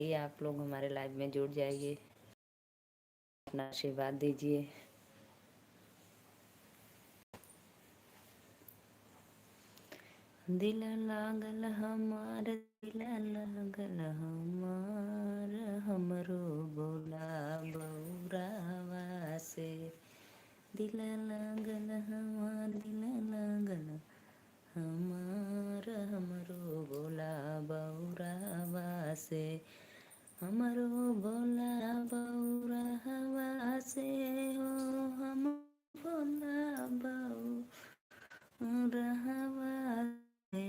ये आप लोग हमारे लाइव में जुड़ जाइए, अपना आशीर्वाद दीजिए। दिल लागल हमार, दिल लागल हमार, हमरो बोला बौरावा से। दिल लागल हमार, दिल लागल हमार, हमरो बोला बौरावा से। हमरो बोला बौरावा से हो, हम बोला बौरावा से।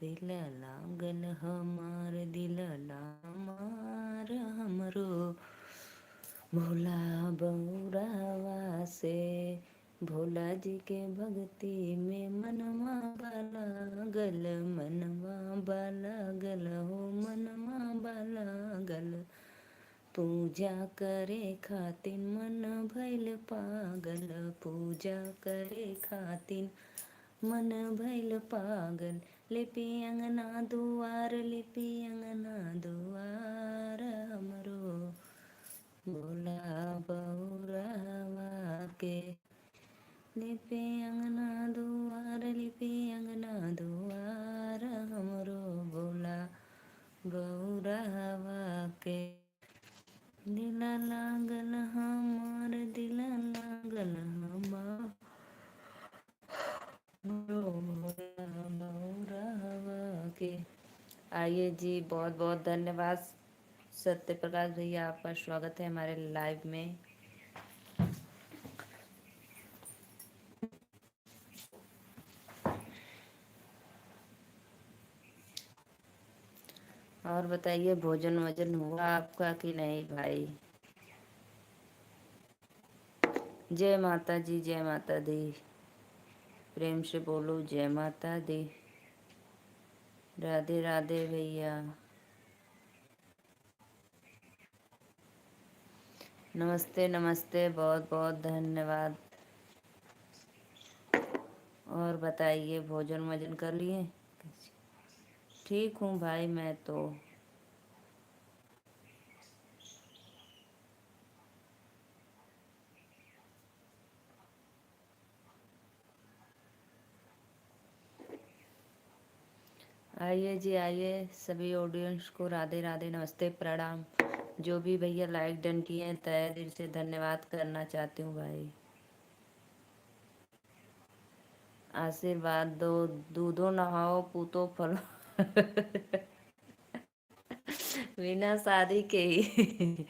दिल लागल हमार, दिल हमार, हमरो भोला बौरावा से। भोला जी के भक्ति में मनवा बाला गल, मनवा बाला गल हो, मनवा बाला गल। पूजा करे खातिर मन भइल पागल, पूजा करे खातिर मन भइल पागल। लिपि अंगना दुआर, लिपि अंगना दुआर, हमरो भोला बौरावा के। लिपि अंगना दुआर, लिपि अंगना दुआर, हमरो भोला बौरावा के। दिल लागल हमार, दिल लागल हमार, बौरावा के। आइए जी, बहुत बहुत धन्यवाद सत्य प्रकाश भैया, आपका स्वागत है हमारे लाइव में। और बताइए, भोजन वजन हुआ आपका कि नहीं भाई? जय माता जी, जय माता दी। प्रेम से बोलो जय माता दी। राधे राधे भैया, नमस्ते नमस्ते, बहुत बहुत धन्यवाद। और बताइए, भोजन वजन कर लिए? ठीक हूँ भाई मैं तो। आइए जी आइए, सभी ऑडियंस को राधे राधे, नमस्ते, प्रणाम। जो भी भैया लाइक डन किए हैं, तहे दिल से धन्यवाद करना चाहती हूँ भाई। आशीर्वाद दो, दूधो नहाओ पूतो फलो। बिना शादी के ही।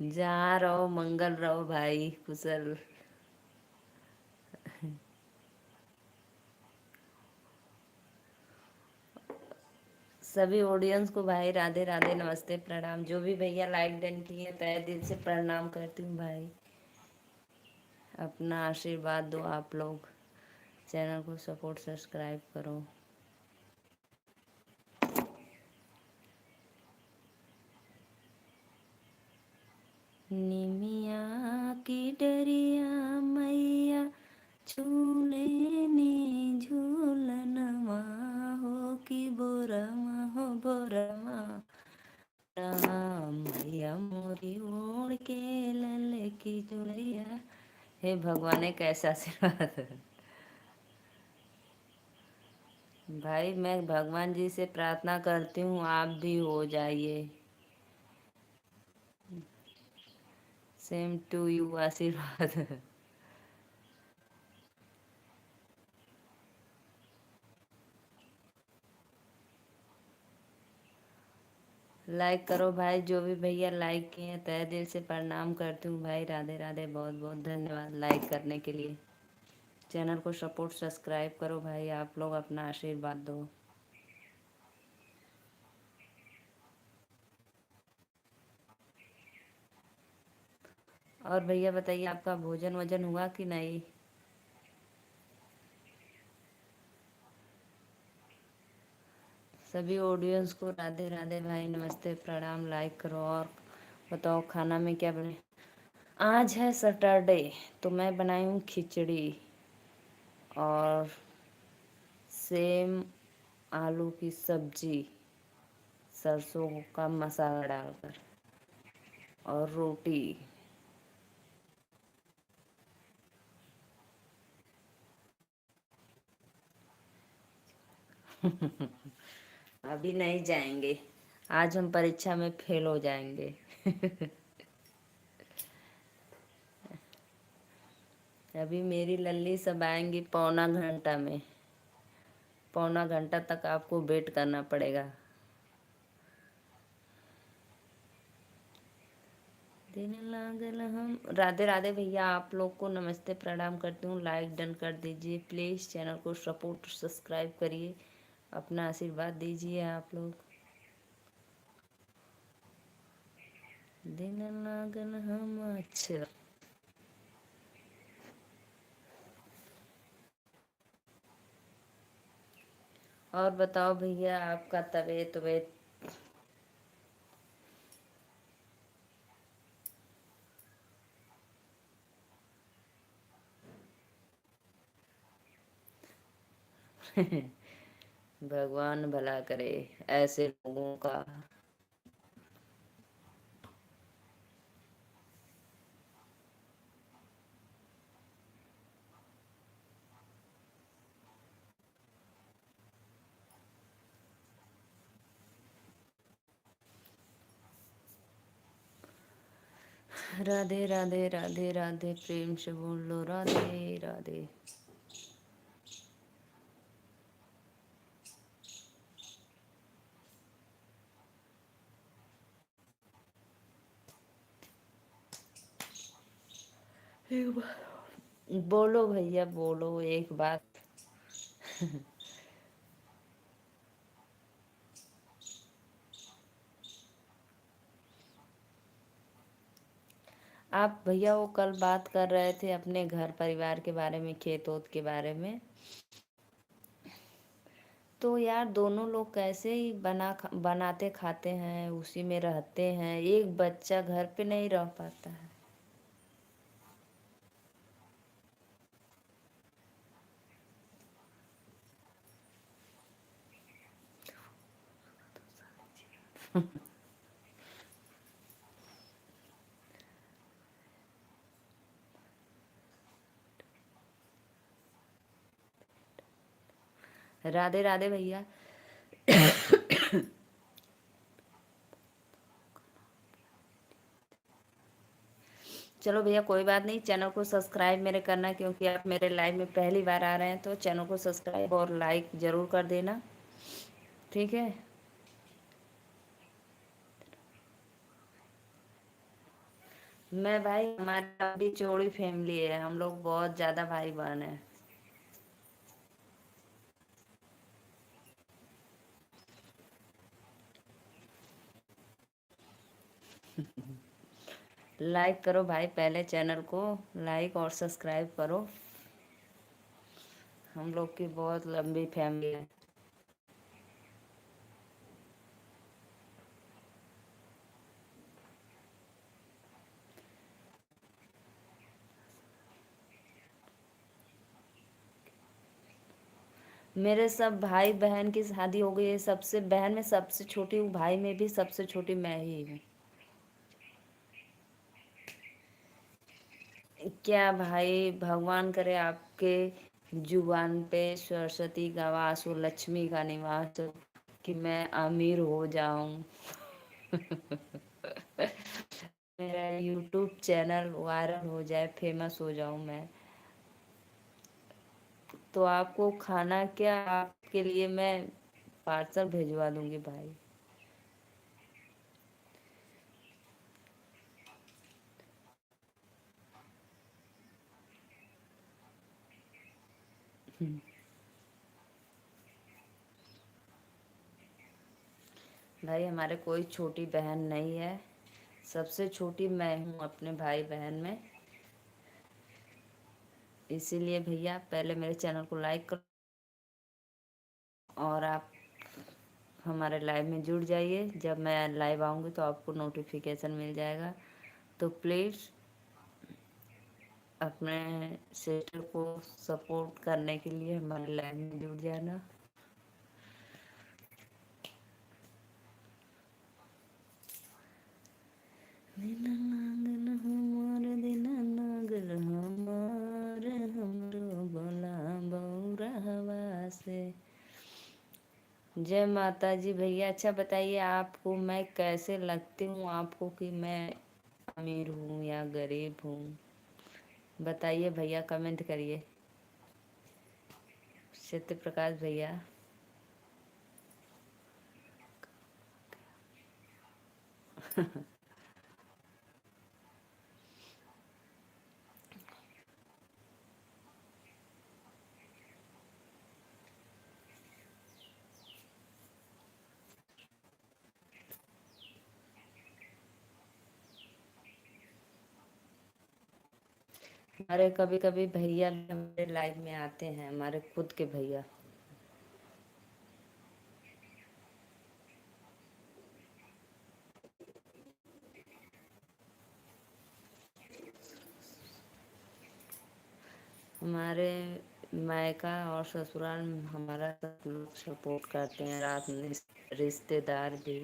जहाँ रहो मंगल रहो भाई, कुशल। सभी ऑडियंस को भाई राधे राधे, नमस्ते, प्रणाम। जो भी भैया लाइक डन किए हैं, तहे दिल से प्रणाम करती हूँ भाई। अपना आशीर्वाद दो आप लोग, चैनल को सपोर्ट सब्सक्राइब करो। निमिया की डरिया मैया, झूले ने झूलनवा हो कि बोरमा हो बोरमा। राम मैया मोरी ओढ़ के लल की चुड़ैया। हे भगवान, कैसा आशीर्वाद। भाई मैं भगवान जी से प्रार्थना करती हूँ, आप भी हो जाइए। सेम टू यू, आशीर्वाद। लाइक करो भाई, जो भी भैया लाइक किए हैं, तहे दिल से प्रणाम करती हूँ भाई। राधे राधे, बहुत बहुत धन्यवाद लाइक करने के लिए। चैनल को सपोर्ट सब्सक्राइब करो भाई, आप लोग अपना आशीर्वाद दो। और भैया बताइए, आपका भोजन वजन हुआ कि नहीं? सभी ऑडियंस को राधे राधे भाई, नमस्ते, प्रणाम। लाइक करो। और बताओ, खाना में क्या बने? आज है सैटरडे, तो मैं बनाई हूँ खिचड़ी और सेम आलू की सब्जी, सरसों का मसाला डालकर, और रोटी। अभी नहीं जाएंगे, आज हम परीक्षा में फेल हो जाएंगे। अभी मेरी लल्ली सब आएंगी पौना घंटा में, पौना घंटा तक आपको वेट करना पड़ेगा। दिन लागल हम। राधे राधे भैया, आप लोग को नमस्ते प्रणाम करती हूँ। लाइक डन कर दीजिए प्लीज़, चैनल को सपोर्ट सब्सक्राइब करिए, अपना आशीर्वाद दीजिए आप लोग। दिन लागल हम। अच्छा, और बताओ भैया, आपका तबीयत वबीयत? भगवान भला करे ऐसे लोगों का। राधे राधे राधे राधे, प्रेम से बोल लो राधे राधे। एक बार बोलो भैया, बोलो एक बात। आप भैया वो कल बात कर रहे थे अपने घर परिवार के बारे में, खेत ओत के बारे में। तो यार दोनों लोग कैसे ही बनाते खाते हैं, उसी में रहते हैं, एक बच्चा घर पे नहीं रह पाता है। राधे राधे भैया। चलो भैया कोई बात नहीं, चैनल को सब्सक्राइब मेरे करना, क्योंकि आप मेरे लाइव में पहली बार आ रहे हैं, तो चैनल को सब्सक्राइब और लाइक ज़रूर कर देना, ठीक है। मैं भाई, हमारी भी चौड़ी फैमिली है, हम लोग बहुत ज़्यादा भाई बहन हैं। लाइक करो भाई, पहले चैनल को लाइक और सब्सक्राइब करो। हम लोग की बहुत लंबी फैमिली है। मेरे सब भाई बहन की शादी हो गई है, सबसे बहन में सबसे छोटी हूँ, भाई में भी सबसे छोटी मैं ही हूँ। क्या भाई, भगवान करे आपके जुबान पे सरस्वती का वास हो, लक्ष्मी का निवास हो, कि मैं अमीर हो जाऊं। मेरा यूट्यूब चैनल वायरल हो जाए, फेमस हो जाऊं मैं, तो आपको खाना क्या, आपके लिए मैं पार्सल भिजवा दूंगी भाई। भाई हमारे कोई छोटी बहन नहीं है, सबसे छोटी मैं हूँ अपने भाई बहन में। इसीलिए भैया पहले मेरे चैनल को लाइक करो, और आप हमारे लाइव में जुड़ जाइए, जब मैं लाइव आऊँगी तो आपको नोटिफिकेशन मिल जाएगा। तो प्लीज़ अपने सिस्टर को सपोर्ट करने के लिए हमारे लाइव में जुड़ जाना। दिन लागल हमार दिन लागल हमार हमरो बोला बौरहवा से। जय माता जी भैया। अच्छा बताइए आपको मैं कैसे लगती हूँ आपको, कि मैं अमीर हूँ या गरीब हूँ? बताइए भैया, कमेंट करिए। सत्य प्रकाश भैया। हमारे कभी कभी भैया भी हमारे लाइव में आते हैं, हमारे खुद के भैया। हमारे मायका और ससुराल में हमारा सब लोग सपोर्ट करते हैं, रात में रिश्तेदार भी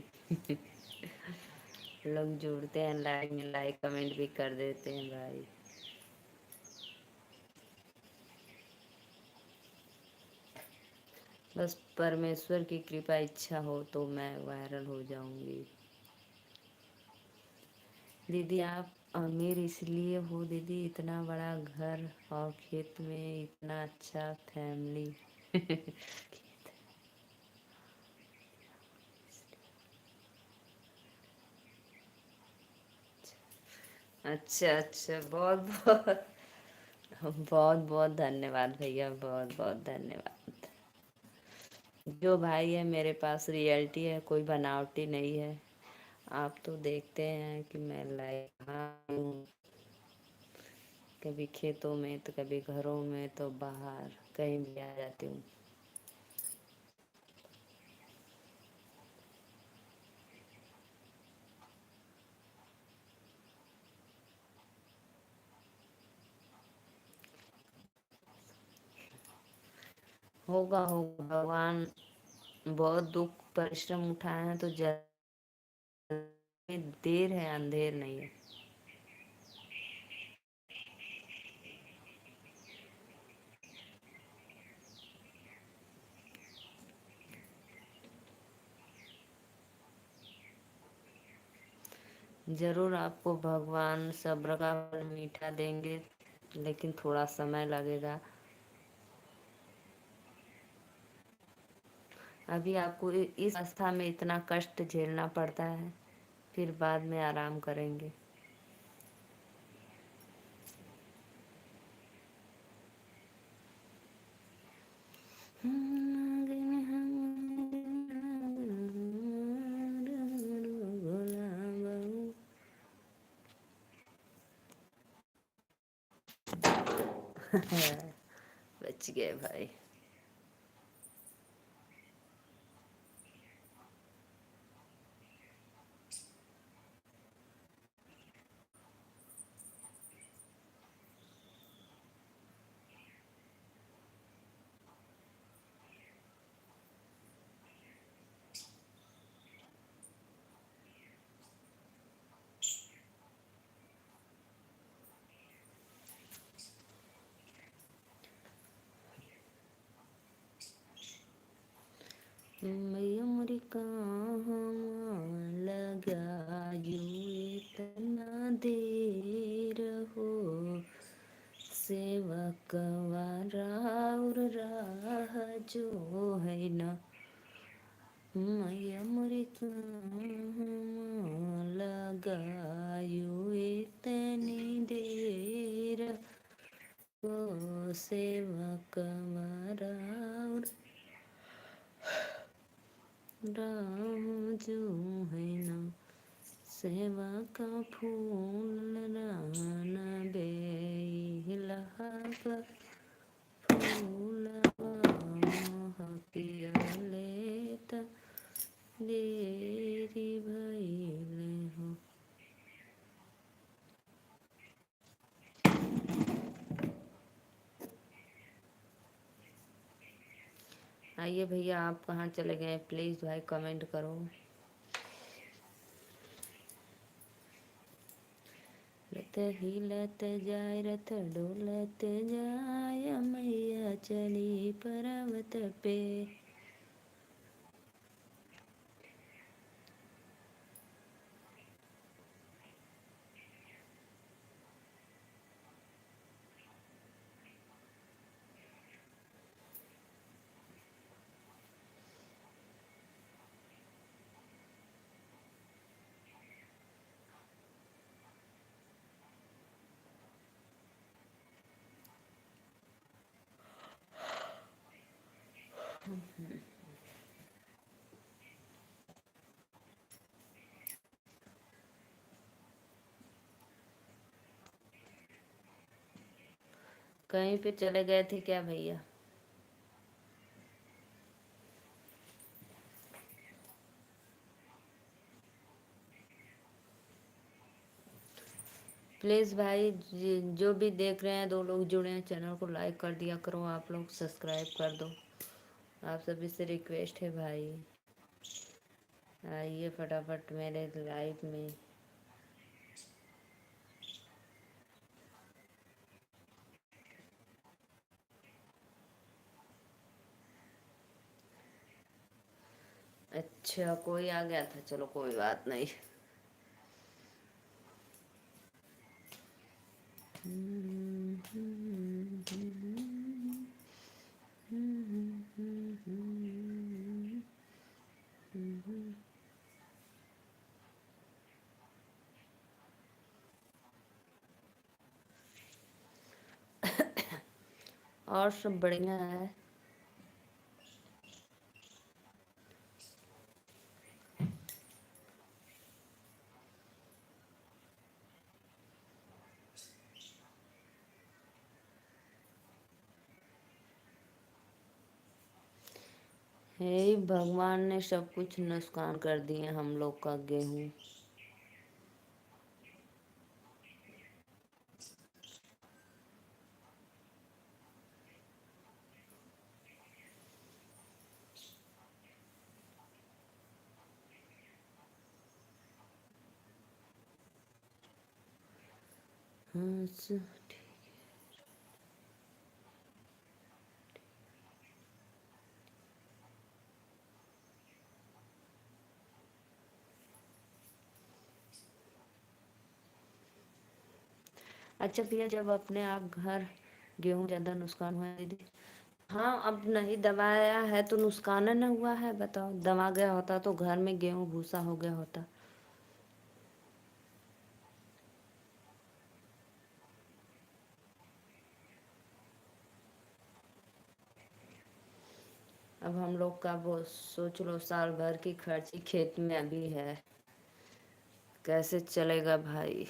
लोग जुड़ते हैं लाइव में, लाइक कमेंट भी कर देते हैं भाई। बस परमेश्वर की कृपा इच्छा हो तो मैं वायरल हो जाऊंगी। दीदी आप अमीर इसलिए हो दीदी, इतना बड़ा घर और खेत में इतना अच्छा फैमिली। अच्छा अच्छा, बहुत बहुत बहुत बहुत धन्यवाद भैया, बहुत बहुत धन्यवाद। जो भाई है मेरे पास रियलिटी है, कोई बनावटी नहीं है। आप तो देखते हैं कि मैं लाइक हूँ, कभी खेतों में तो कभी घरों में तो बाहर कहीं भी आ जाती हूँ। होगा होगा, भगवान बहुत दुख परिश्रम उठाए हैं तो में देर है अंधेर नहीं है। जरूर आपको भगवान सब्र का फल मीठा देंगे, लेकिन थोड़ा समय लगेगा। अभी आपको इस अवस्था में इतना कष्ट झेलना पड़ता है, फिर बाद में आराम करेंगे। बच गए भाई। मैया मोरी कहाँ लगायू इतना देर हो, सेवकवा राउर राह जो है न। मैया मोरी कहाँ लगायू इतनी देर हो, सेवकवा राउर राह जो है न। सेवा का फूल राना बेला का फूल महकिया लेता देरी भइले हो। आइए भैया, आप कहाँ चले गए? प्लीज़ भाई कमेंट करो। रथ हिलत जाय रथ डोलत जाय मैया चली पर्वत पे। कहीं पे चले गए थे क्या भैया? प्लीज़ भाई जो भी देख रहे हैं, 2 लोग जुड़े हैं, चैनल को लाइक कर दिया करो, आप लोग सब्सक्राइब कर दो। आप सभी से रिक्वेस्ट है भाई, आइए फटाफट मेरे लाइव में। अच्छा, कोई आ गया था, चलो कोई बात नहीं। और सब बढ़िया है। हे भगवान ने सब कुछ नुकसान कर दिए हम लोग का गेहूं। हाँ, अच्छा भैया, जब अपने आप घर गेहूं ज्यादा नुकसान हुआ है दीदी? हाँ, अब नहीं दबाया है तो नुकसान न हुआ है, बताओ। दबा गया होता तो घर में गेहूं भूसा हो गया होता। अब हम लोग का वो सोच लो, साल भर की खर्ची खेत में अभी है, कैसे चलेगा भाई?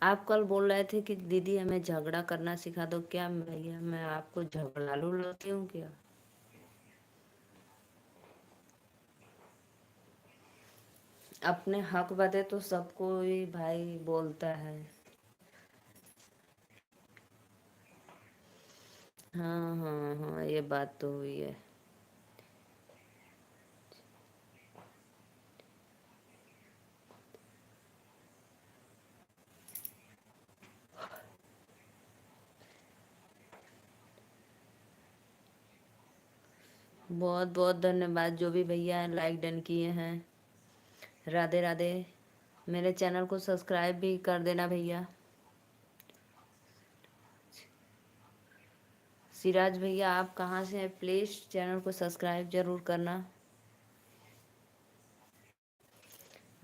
आप कल बोल रहे थे कि दीदी हमें झगड़ा करना सिखा दो, क्या भैया मैं आपको झगड़ालू लगती हूँ क्या? अपने हक बदे तो सबको ही भाई बोलता है। हाँ हाँ हाँ, ये बात तो हुई है। बहुत बहुत धन्यवाद जो भी भैया लाइक डन किए हैं। राधे राधे। मेरे चैनल को सब्सक्राइब भी कर देना भैया। सिराज भैया आप कहाँ से हैं? प्लीज़ चैनल को सब्सक्राइब जरूर करना।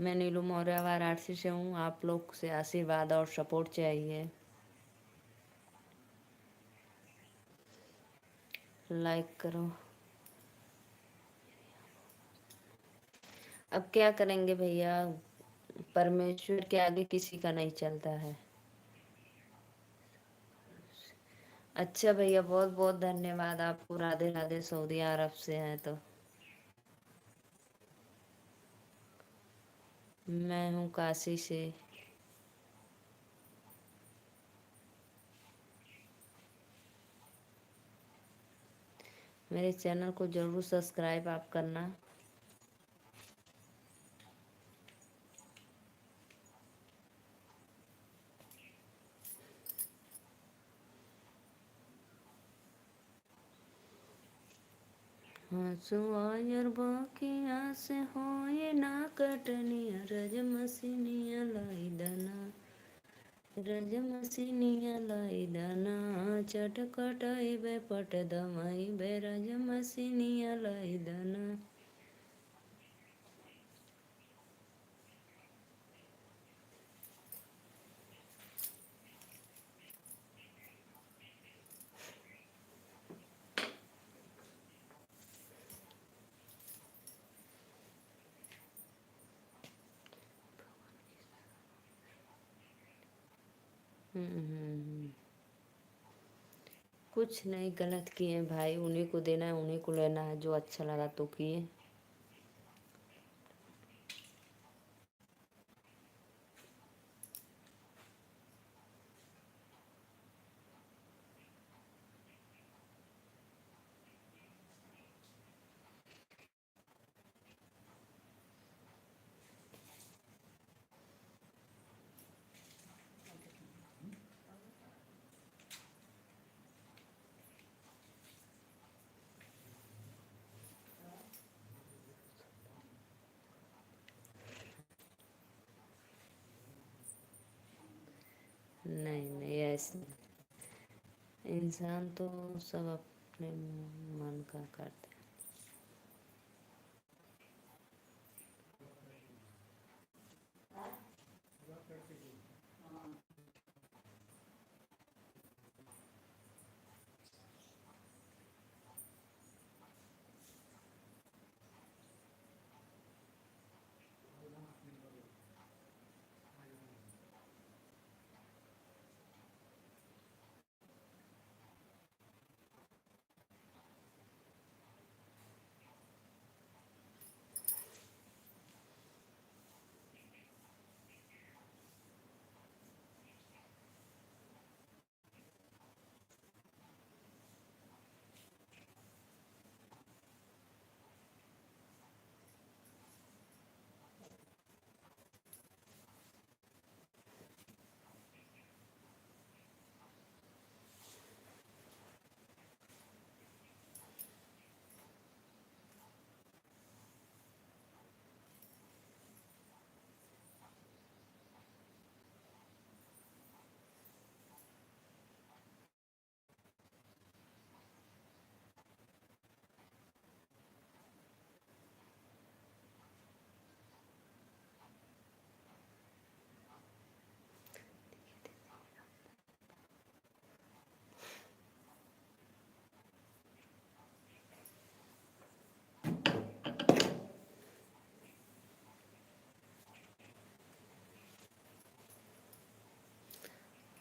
मैं नीलू मौर्य वाराणसी से हूँ, आप लोग से आशीर्वाद और सपोर्ट चाहिए। लाइक करो। अब क्या करेंगे भैया, परमेश्वर के आगे किसी का नहीं चलता है। अच्छा भैया, बहुत बहुत धन्यवाद आपको। राधे राधे। सऊदी अरब से हैं तो? मैं हूँ काशी से। मेरे चैनल को ज़रूर सब्सक्राइब आप करना। हंसुआयर बाकिया से हो ये ना कटनिया रज मसीनिया लाई दना, रज मसीनिया लाई दना, चटकटाई बे पट दमाई बे रज मसीनिया लाई दना। कुछ नहीं गलत किए भाई, उन्हीं को देना है, उन्हीं को लेना है, जो अच्छा लगा तो किए। नहीं नहीं ऐसे इंसान तो सब अपने मन का करते हैं।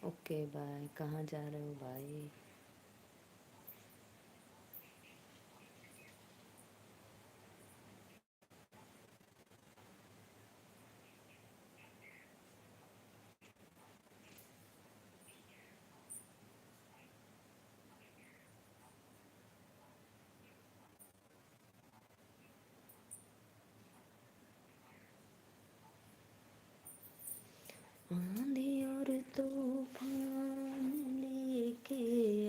Okay bye. कहाँ जा रहे हो भाई? आंधी और तूफान लेके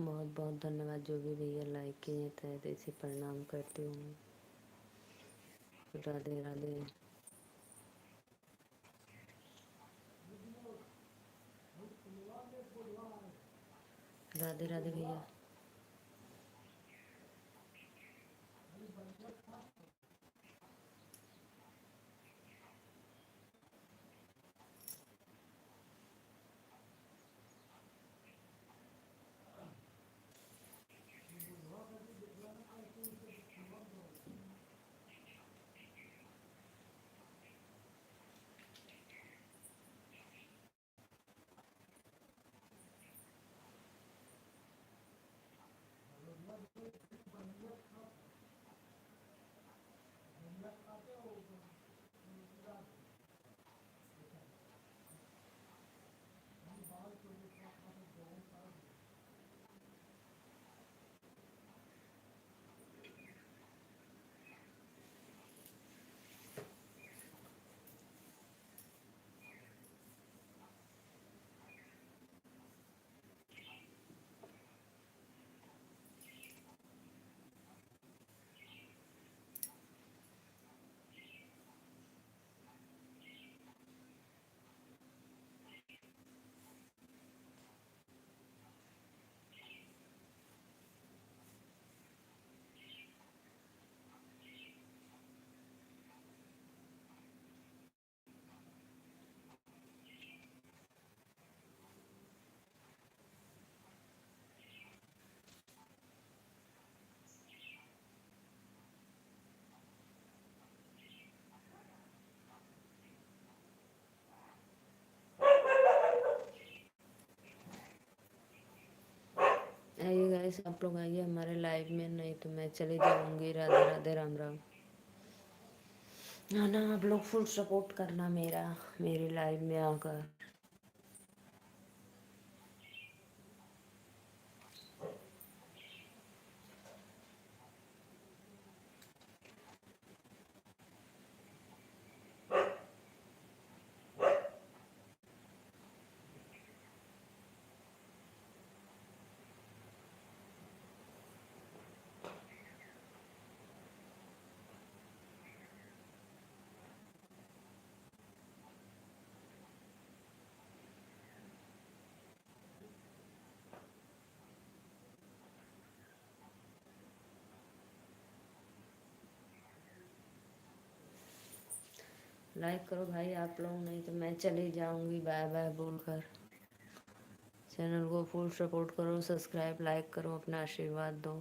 बहुत बहुत धन्यवाद जो भी भैया लाइक किए, तहे दिल से प्रणाम करती हूँ। राधे राधे। राधे राधे भैया। आइए गाइस, आप लोग आइए हमारे लाइव में, नहीं तो मैं चली जाऊंगी। राधे राधे, राम राम। हाँ ना, आप लोग फुल सपोर्ट करना मेरा, मेरी लाइव में आकर। लाइक करो भाई आप लोग, नहीं तो मैं चली जाऊंगी बाय बाय बोलकर। चैनल को फुल सपोर्ट करो, सब्सक्राइब लाइक करो, अपना आशीर्वाद दो।